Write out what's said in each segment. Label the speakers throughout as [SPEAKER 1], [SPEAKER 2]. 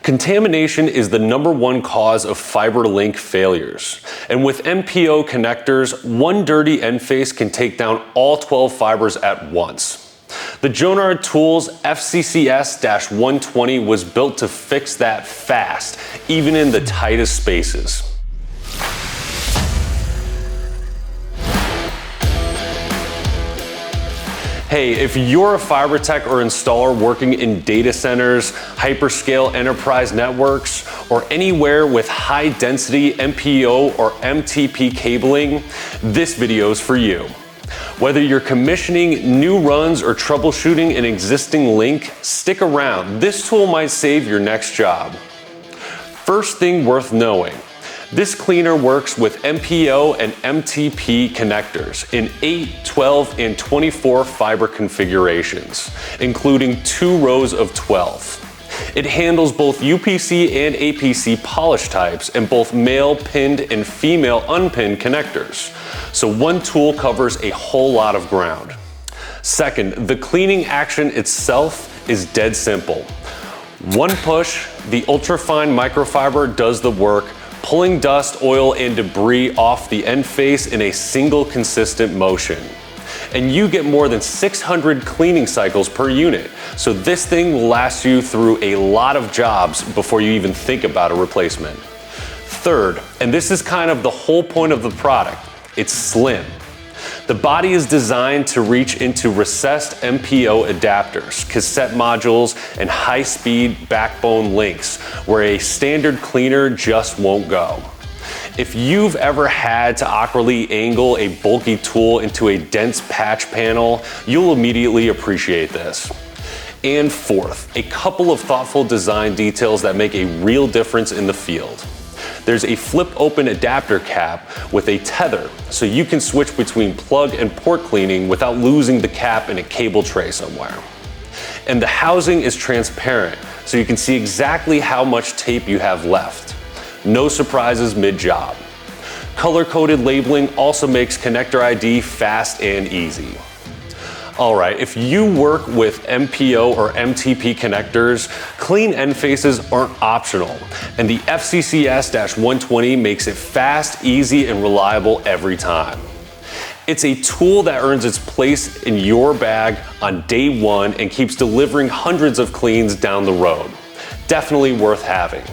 [SPEAKER 1] Contamination is the #1 cause of fiber link failures. And with MPO connectors, one dirty end face can take down all 12 fibers at once. The Jonard Tools FCCS-120 was built to fix that fast, even in the tightest spaces. Hey, if you're a fiber tech or installer working in data centers, hyperscale enterprise networks, or anywhere with high density MPO or MTP cabling, this video is for you. Whether you're commissioning new runs or troubleshooting an existing link, stick around. This tool might save your next job. First thing worth knowing, this cleaner works with MPO and MTP connectors in 8, 12, and 24 fiber configurations, including 2 rows of 12. It handles both UPC and APC polish types and both male pinned and female unpinned connectors. So one tool covers a whole lot of ground. Second, the cleaning action itself is dead simple. One push, the ultrafine microfiber does the work, pulling dust, oil, and debris off the end face in a single consistent motion. And you get more than 600 cleaning cycles per unit, so this thing will last you through a lot of jobs before you even think about a replacement. Third, and this is kind of the whole point of the product, it's slim. The body is designed to reach into recessed MPO adapters, cassette modules, and high-speed backbone links where a standard cleaner just won't go. If you've ever had to awkwardly angle a bulky tool into a dense patch panel, you'll immediately appreciate this. And fourth, a couple of thoughtful design details that make a real difference in the field. There's a flip open adapter cap with a tether, so you can switch between plug and port cleaning without losing the cap in a cable tray somewhere. And the housing is transparent, so you can see exactly how much tape you have left. No surprises mid-job. Color-coded labeling also makes connector ID fast and easy. Alright, if you work with MPO or MTP connectors, clean end faces aren't optional, and the FCCS-120 makes it fast, easy, and reliable every time. It's a tool that earns its place in your bag on day one and keeps delivering hundreds of cleans down the road. Definitely worth having.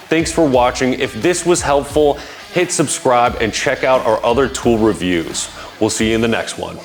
[SPEAKER 1] Thanks for watching. If this was helpful, hit subscribe and check out our other tool reviews. We'll see you in the next one.